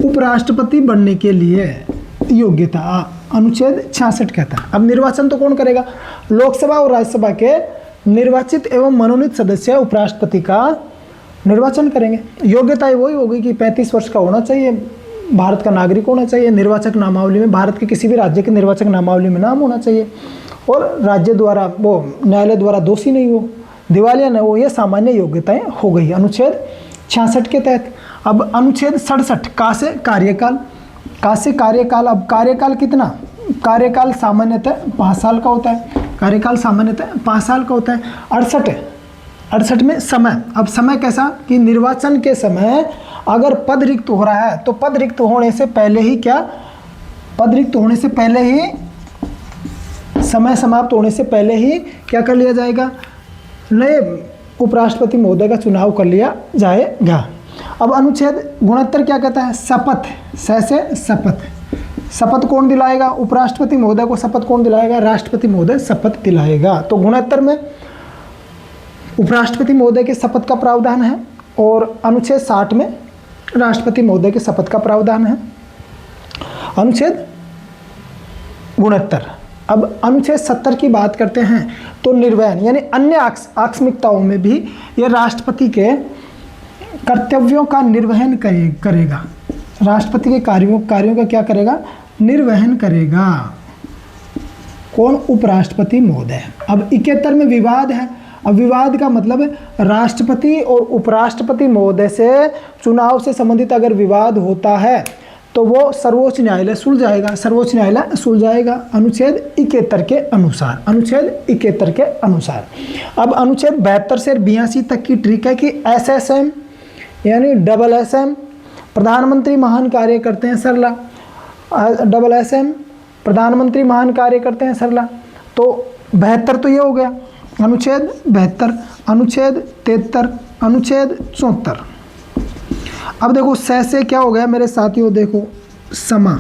उपराष्ट्रपति बनने के लिए योग्यता, अनुच्छेद 66 कहता है। अब निर्वाचन तो कौन करेगा? लोकसभा और राज्यसभा के निर्वाचित एवं मनोनीत सदस्य उपराष्ट्रपति का निर्वाचन करेंगे। योग्यता वही होगी कि 35 वर्ष का होना चाहिए, भारत का नागरिक होना चाहिए, निर्वाचक नामावली में भारत के किसी भी राज्य के निर्वाचक नामावली में नाम होना चाहिए, और राज्य द्वारा न्यायालय द्वारा दोषी नहीं हो, दिवालिया न हो। ये सामान्य योग्यताएं हो गई अनुच्छेद 66 के तहत। अब अनुच्छेद 67 का से कार्यकाल। अब कार्यकाल कितना? कार्यकाल सामान्यतः 5 साल का होता है। 68 68 में समय। अब समय कैसा कि निर्वाचन के समय अगर पद रिक्त हो रहा है तो पद रिक्त होने से पहले ही क्या, पद रिक्त होने से पहले ही, समय समाप्त होने से पहले ही क्या कर लिया जाएगा, नए उपराष्ट्रपति महोदय का चुनाव कर लिया जाएगा। अब अनुच्छेद 69 क्या कहता है, शपथ, से शपथ। शपथ कौन दिलाएगा, उपराष्ट्रपति महोदय को शपथ कौन दिलाएगा, राष्ट्रपति महोदय शपथ दिलाएगा। तो 69 में उपराष्ट्रपति महोदय के शपथ का प्रावधान है और अनुच्छेद 60 में राष्ट्रपति महोदय के शपथ का प्रावधान है। अनुच्छेद 69। अब अनुच्छेद 70 की बात करते हैं तो निर्वहन यानी अन्य आकस्मिकताओं में भी यह राष्ट्रपति के कर्तव्यों का निर्वहन करेगा। राष्ट्रपति के कार्यों का क्या करेगा, निर्वहन करेगा। कौन, उपराष्ट्रपति महोदय। अब 71 में विवाद है। अब विवाद का मतलब राष्ट्रपति और उपराष्ट्रपति महोदय से चुनाव से संबंधित अगर विवाद होता है तो वो सर्वोच्च न्यायालय सुलझाएगा, सर्वोच्च न्यायालय सुलझाएगा अनुच्छेद 71 के अनुसार, अनुच्छेद 71 के अनुसार। अब अनुच्छेद 72 से 82 तक की ट्रिक है कि SSM यानी SSM प्रधानमंत्री महान कार्य करते हैं सरला, SSM प्रधानमंत्री महान कार्य करते हैं सरला। तो 72 तो ये हो गया अनुच्छेद 72, अनुच्छेद 73, अनुच्छेद 74। अब देखो से क्या हो गया मेरे साथियों, देखो समा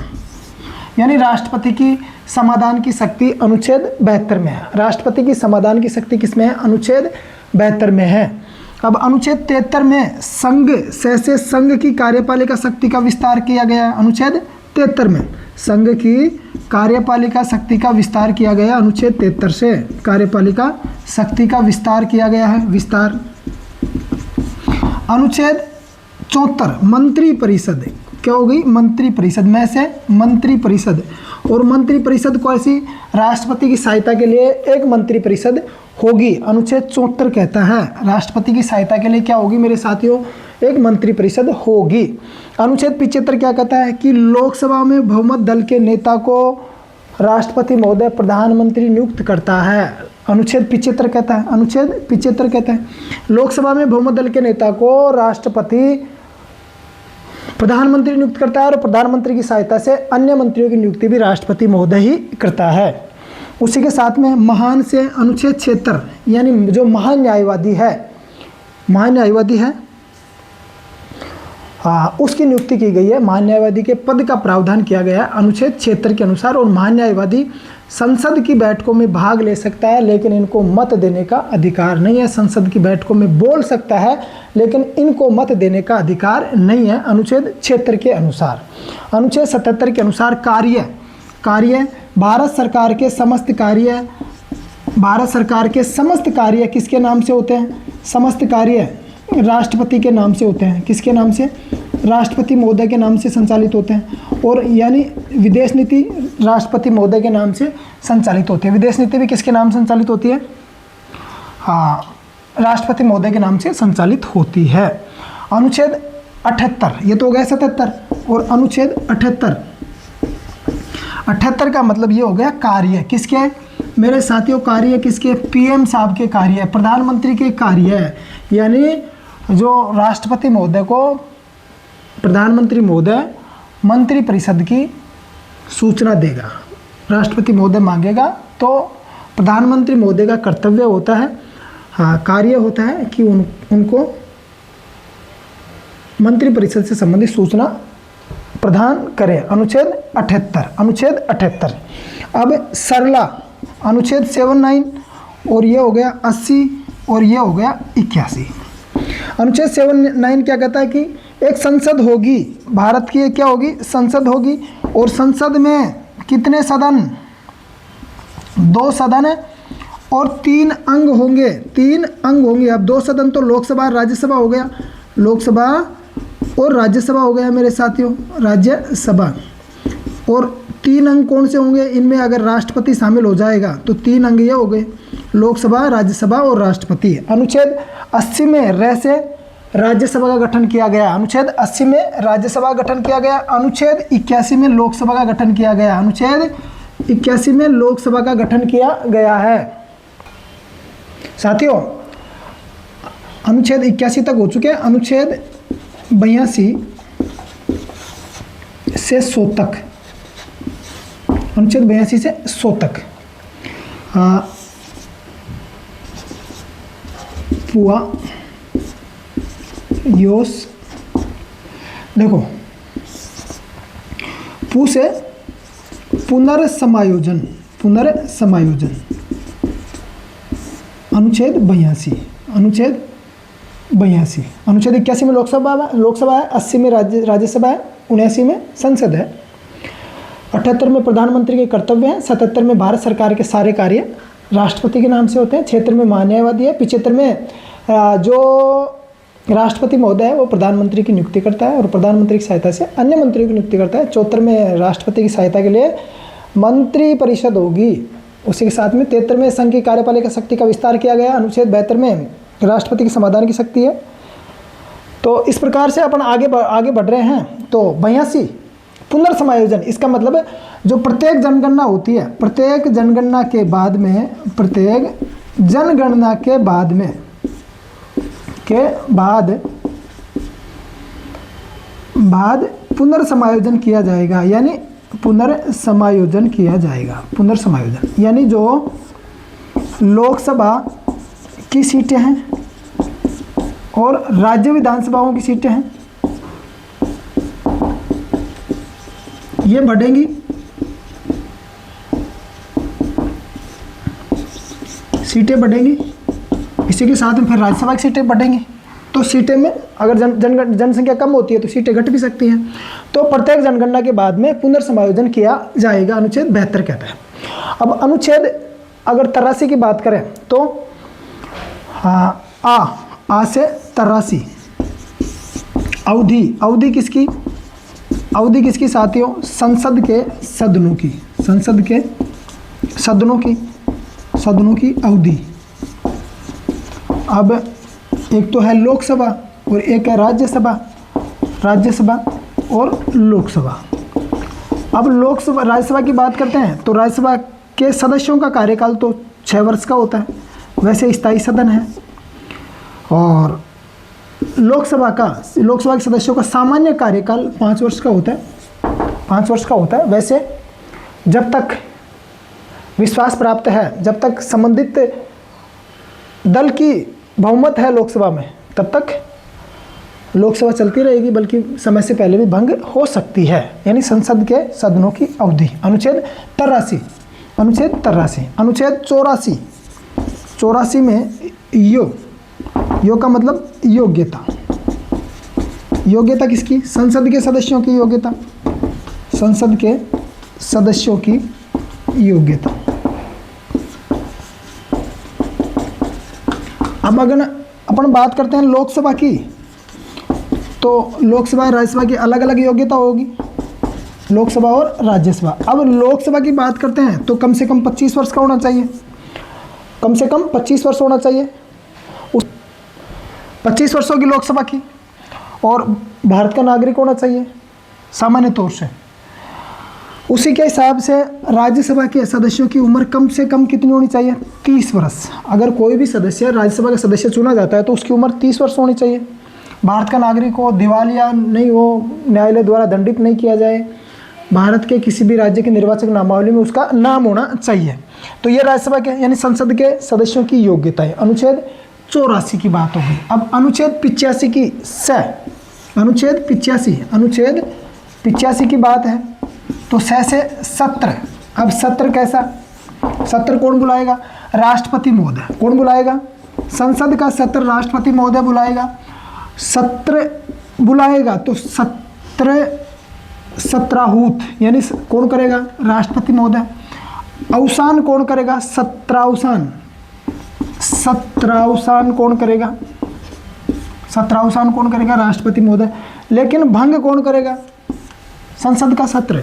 यानी राष्ट्रपति की समाधान की शक्ति अनुच्छेद 72 में है। राष्ट्रपति की समाधान की शक्ति किसमें है, अनुच्छेद 72 में है। अब अनुच्छेद 73 में संघ से संघ की कार्यपालिका शक्ति का विस्तार किया गया है। अनुच्छेद 73 में संघ की कार्यपालिका शक्ति का विस्तार किया गया, अनुच्छेद 73 से कार्यपालिका शक्ति का विस्तार किया गया है, विस्तार। अनुच्छेद 74 मंत्री परिषद क्या हो गई, मंत्री परिषद में से मंत्री परिषद, और मंत्री परिषद को ऐसी राष्ट्रपति की सहायता के लिए एक मंत्री परिषद होगी। अनुच्छेद 74 कहता है राष्ट्रपति की सहायता के लिए क्या होगी मेरे साथियों, एक मंत्री परिषद होगी। अनुच्छेद 75 क्या कहता है कि लोकसभा में बहुमत दल के नेता को राष्ट्रपति महोदय प्रधानमंत्री नियुक्त करता है। अनुच्छेद 75 कहता है, अनुच्छेद 75 कहता है लोकसभा में बहुमत दल के नेता को राष्ट्रपति प्रधानमंत्री नियुक्त करता है और प्रधानमंत्री की सहायता से अन्य मंत्रियों की नियुक्ति भी राष्ट्रपति महोदय ही करता है। उसी के साथ में महान से अनुच्छेद 76 यानी जो महान न्यायवादी है, महान न्यायवादी है उसकी नियुक्ति की गई है। महान न्यायवादी के पद का प्रावधान किया गया है अनुच्छेद 76 के अनुसार। और महान न्यायवादी संसद की बैठकों में भाग ले सकता है लेकिन इनको मत देने का अधिकार नहीं है। संसद की बैठकों में बोल सकता है लेकिन इनको मत देने का अधिकार नहीं है अनुच्छेद 76 के अनुसार। अनुच्छेद 77 के अनुसार कार्य भारत सरकार के समस्त कार्य, भारत सरकार के समस्त कार्य किसके नाम से होते हैं, समस्त कार्य राष्ट्रपति के नाम से होते हैं। किसके नाम से, राष्ट्रपति महोदय के नाम से संचालित होते हैं। और यानी विदेश नीति राष्ट्रपति महोदय के नाम से संचालित होती है। विदेश नीति भी किसके नाम से संचालित होती है, हाँ राष्ट्रपति महोदय के नाम से संचालित होती है। अनुच्छेद 78 ये तो हो गया 77, और अनुच्छेद 78 का मतलब ये हो गया कार्य किसके, मेरे साथियों कार्य किसके, पीएम साहब के कार्य, प्रधानमंत्री के कार्य। यानी जो राष्ट्रपति महोदय को प्रधानमंत्री महोदय मंत्री परिषद की सूचना देगा, राष्ट्रपति महोदय मांगेगा तो प्रधानमंत्री महोदय का कर्तव्य होता है, हाँ कार्य होता है कि उनको मंत्री परिषद से संबंधित सूचना प्रदान करें। अनुच्छेद 78, अनुच्छेद 78। अब सरला अनुच्छेद 79, और ये हो गया 80 और ये हो गया 81। अनुच्छेद 79 क्या कहता है कि एक संसद होगी, भारत की क्या होगी, संसद होगी, और संसद में कितने सदन, 2 सदन है और 3 अंग होंगे, 3 अंग होंगे। अब 2 सदन तो लोकसभा और राज्यसभा हो गया, लोकसभा और राज्यसभा हो गया मेरे साथियों, राज्यसभा। और 3 अंग कौन से होंगे, इनमें अगर राष्ट्रपति शामिल हो जाएगा तो 3 अंग ये हो गए, लोकसभा, राज्यसभा और राष्ट्रपति। अनुच्छेद 80 में रह से राज्यसभा का गठन किया गया, अनुच्छेद 80 में राज्यसभा का गठन किया गया। अनुच्छेद 81 में लोकसभा का गठन किया गया, अनुच्छेद 81 में लोकसभा का गठन किया गया है। साथियों अनुच्छेद 81 तक हो चुके हैं। अनुच्छेद 82 से 100 तक, अनुच्छेद 82 से 100 तक पुआ योस, देखो पू से पुनर्समायोजन, पुनर्समायोजन, अनुच्छेद 82, अनुच्छेद 82, अनुच्छेद 81 में लोकसभा है, 80 में राज्यसभा है, 79 में संसद है, 78 में प्रधानमंत्री के कर्तव्य हैं, 77 में भारत सरकार के सारे कार्य राष्ट्रपति के नाम से होते हैं, 76 में महान्यायवादी है, 75 में जो राष्ट्रपति महोदय है वो प्रधानमंत्री की नियुक्ति करता है और प्रधानमंत्री की सहायता से अन्य मंत्रियों की नियुक्ति करता है, 74 में राष्ट्रपति की सहायता के लिए मंत्री परिषद होगी, उसी के साथ में 73 में संघ की कार्यपालिका शक्ति का विस्तार किया गया, अनुच्छेद 72 में राष्ट्रपति की समाधान की शक्ति है। तो इस प्रकार से अपन आगे बढ़ रहे हैं। तो 82 पुनर्समायोजन, इसका मतलब है जो प्रत्येक जनगणना होती है, प्रत्येक जनगणना के बाद पुनर्समायोजन किया जाएगा, यानी पुनर्समायोजन किया जाएगा। पुनर्समायोजन यानी जो लोकसभा की सीटें हैं और राज्य विधानसभाओं की सीटें हैं, ये बढ़ेंगी, सीटें बढ़ेंगी, इसी के साथ में फिर राज्यसभा की सीटें बढ़ेंगी। तो सीटें में अगर जनसंख्या कम होती है तो सीटें घट भी सकती हैं। तो प्रत्येक जनगणना के बाद में पुनर्समायोजन किया जाएगा, अनुच्छेद 72 कहता है। अब अनुच्छेद अगर 83 की बात करें तो आ से 83 अवधि किसकी साथियों? संसद के सदनों की अवधि। अब एक तो है लोकसभा और एक है राज्यसभा और लोकसभा। अब राज्यसभा की बात करते हैं तो राज्यसभा के सदस्यों का कार्यकाल तो 6 वर्ष का होता है, वैसे स्थायी सदन है। और लोकसभा के सदस्यों का सामान्य कार्यकाल 5 वर्ष का होता है। वैसे जब तक विश्वास प्राप्त है, जब तक संबंधित दल की बहुमत है लोकसभा में, तब तक लोकसभा चलती रहेगी, बल्कि समय से पहले भी भंग हो सकती है, यानी संसद के सदनों की अवधि। अनुच्छेद 83, अनुच्छेद 84 में यो का मतलब योग्यता किसकी? संसद के सदस्यों की योग्यता। अब अगर अपन बात करते हैं लोकसभा की, तो लोकसभा और राज्यसभा की अलग अलग योग्यता होगी, लोकसभा और राज्यसभा। अब लोकसभा की बात करते हैं तो कम से कम 25 वर्ष का होना चाहिए, 25 वर्ष होना चाहिए, 25 वर्षों की लोकसभा की। और भारत का नागरिक होना चाहिए सामान्य तौर से। उसी के हिसाब से राज्यसभा के सदस्यों की उम्र कम से कम कितनी होनी चाहिए? 30 वर्ष। अगर कोई भी सदस्य राज्यसभा का सदस्य चुना जाता है तो उसकी उम्र 30 वर्ष होनी चाहिए। भारत का नागरिक हो, दिवालिया नहीं हो, न्यायालय द्वारा दंडित नहीं किया जाए, भारत के किसी भी राज्य के निर्वाचक नामावली में उसका नाम होना चाहिए। तो ये राज्यसभा के यानी संसद के सदस्यों की योग्यता है। अनुच्छेद 84 की बात हो गई। अब अनुच्छेद 85 की अनुच्छेद 85 की बात है तो से सत्र। अब सत्र कैसा? सत्र कौन बुलाएगा? राष्ट्रपति महोदय। कौन बुलाएगा? संसद का सत्र राष्ट्रपति महोदय बुलाएगा। सत्र बुलाएगा तो सत्राहूत यानी कौन करेगा? राष्ट्रपति महोदय। अवसान कौन करेगा? सत्रावसान कौन करेगा? सत्रावसान कौन करेगा? राष्ट्रपति महोदय। लेकिन भंग कौन करेगा? संसद का सत्र,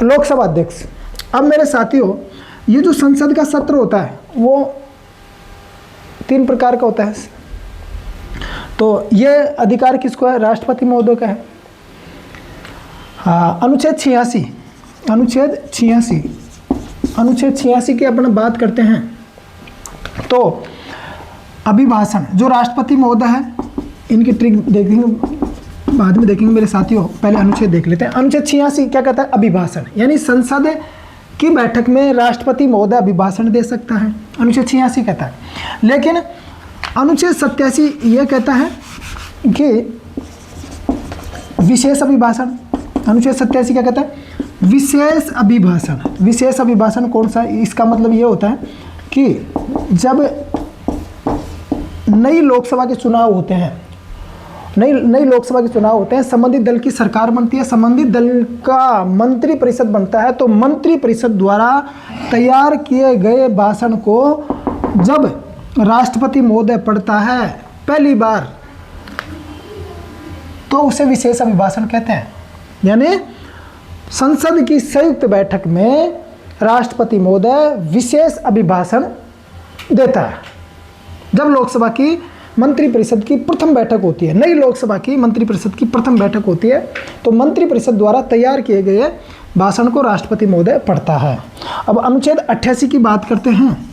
लोकसभा अध्यक्ष। अब मेरे साथियों, ये जो संसद का सत्र होता है वो 3 प्रकार का होता है। तो ये अधिकार किसको है? राष्ट्रपति महोदय का है। अनुच्छेद 86 की अपन बात करते हैं तो अभिभाषण, जो राष्ट्रपति महोदय है, इनकी ट्रिक देखेंगे बाद में देखेंगे मेरे साथियों, पहले अनुच्छेद देख लेते हैं। अनुच्छेद 86 क्या कहता है? अभिभाषण, यानी संसद की बैठक में राष्ट्रपति महोदय अभिभाषण दे सकता है, अनुच्छेद 86 कहता है। लेकिन अनुच्छेद 87 यह कहता है कि विशेष अभिभाषण। अनुच्छेद 87 क्या कहता है? विशेष अभिभाषण। विशेष अभिभाषण कौन सा है? इसका मतलब ये होता है कि जब नई लोकसभा के चुनाव होते हैं, नई लोकसभा के चुनाव होते हैं, संबंधित दल की सरकार बनती है, संबंधित दल का मंत्री परिषद बनता है, तो मंत्री परिषद द्वारा तैयार किए गए भाषण को जब राष्ट्रपति महोदय पढ़ता है पहली बार, तो उसे विशेष अभिभाषण कहते हैं। यानी संसद की संयुक्त बैठक में राष्ट्रपति महोदय विशेष अभिभाषण देता है। जब लोकसभा की मंत्रिपरिषद की प्रथम बैठक होती है, नई लोकसभा की मंत्रिपरिषद की प्रथम बैठक होती है, तो मंत्रिपरिषद द्वारा तैयार किए गए भाषण को राष्ट्रपति महोदय पढ़ता है। अब अनुच्छेद 88 की बात करते हैं,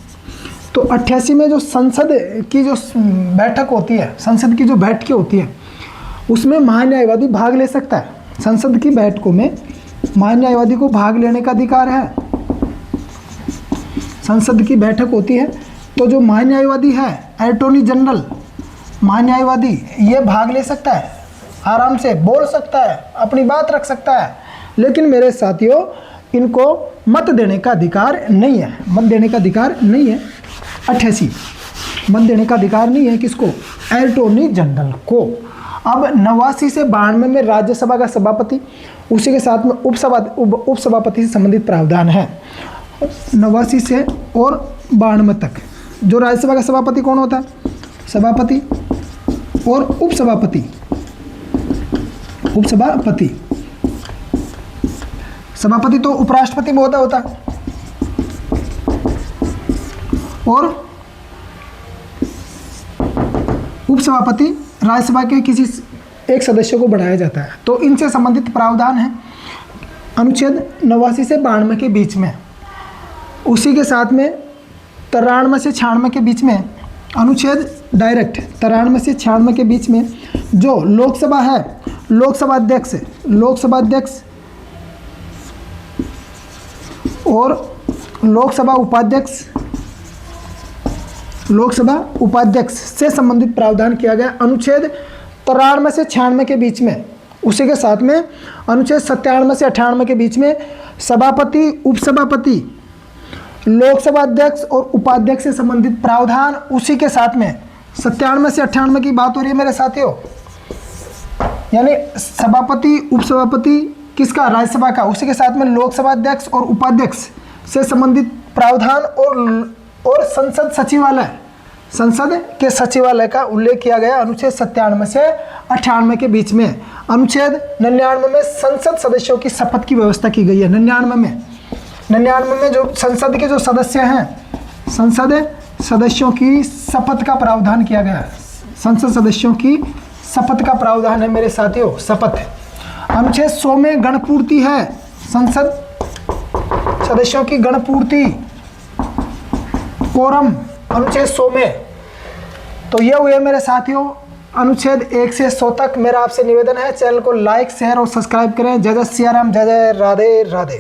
तो 88 में जो संसद की जो बैठक होती है, संसद की जो बैठकें होती है, उसमें महान्यायवादी भाग ले सकता है। संसद की बैठकों में महान्यायवादी को भाग लेने का अधिकार है। संसद की बैठक होती है तो जो महान्यायवादी है, अटॉर्नी जनरल महान्यायवादी, ये भाग ले सकता है, आराम से बोल सकता है, अपनी बात रख सकता है। लेकिन मेरे साथियों, इनको मत देने का अधिकार नहीं है। मत देने का अधिकार नहीं है। 88 मत देने का अधिकार नहीं है किसको? अटॉर्नी जनरल को। अब 89 से 92 में राज्यसभा का सभापति, उसी के साथ में उपसभापति से संबंधित प्रावधान है। 89 से और 92 तक जो राज्यसभा का सभापति कौन होता है? सभापति और उपसभापति। उपसभापति, सभापति तो उपराष्ट्रपति महोदय होता है, और उपसभापति राज्यसभा के किसी एक सदस्य को बढ़ाया जाता है। तो इनसे संबंधित प्रावधान है अनुच्छेद 89 से 92 के बीच में। उसी के साथ में 93 से 96 के बीच में अनुच्छेद डायरेक्ट 93 से 96 के बीच में जो लोकसभा है, लोकसभा अध्यक्ष और लोकसभा उपाध्यक्ष से संबंधित प्रावधान किया गया अनुच्छेद 93 से 96 के बीच में। उसी के साथ में अनुच्छेद 97 से 98 के बीच में सभापति, उपसभापति, लोकसभा अध्यक्ष और उपाध्यक्ष से संबंधित प्रावधान। उसी के साथ में 97 से 98 की बात हो रही है मेरे साथियों, यानी सभापति, उपसभापति किसका? राज्यसभा का। उसी के साथ में लोकसभा अध्यक्ष और उपाध्यक्ष से संबंधित प्रावधान और संसद के सचिवालय का उल्लेख किया गया अनुच्छेद 97 से 98 के बीच में। अनुच्छेद 99 में संसद सदस्यों की शपथ की व्यवस्था की गई है। 99 में जो संसद के जो सदस्य हैं, संसद सदस्यों की शपथ का प्रावधान किया गया। संसद सदस्यों की शपथ का प्रावधान है मेरे साथियों, शपथ। अनुच्छेद 100 में गणपूर्ति है, संसद सदस्यों की गणपूर्ति, कोरम, अनुच्छेद 100 में। तो ये हुए मेरे साथियों अनुच्छेद 1 से 100 तक। मेरा आपसे निवेदन है, चैनल को लाइक, शेयर और सब्सक्राइब करें। जय जय सिया राम, जय जय राधे राधे।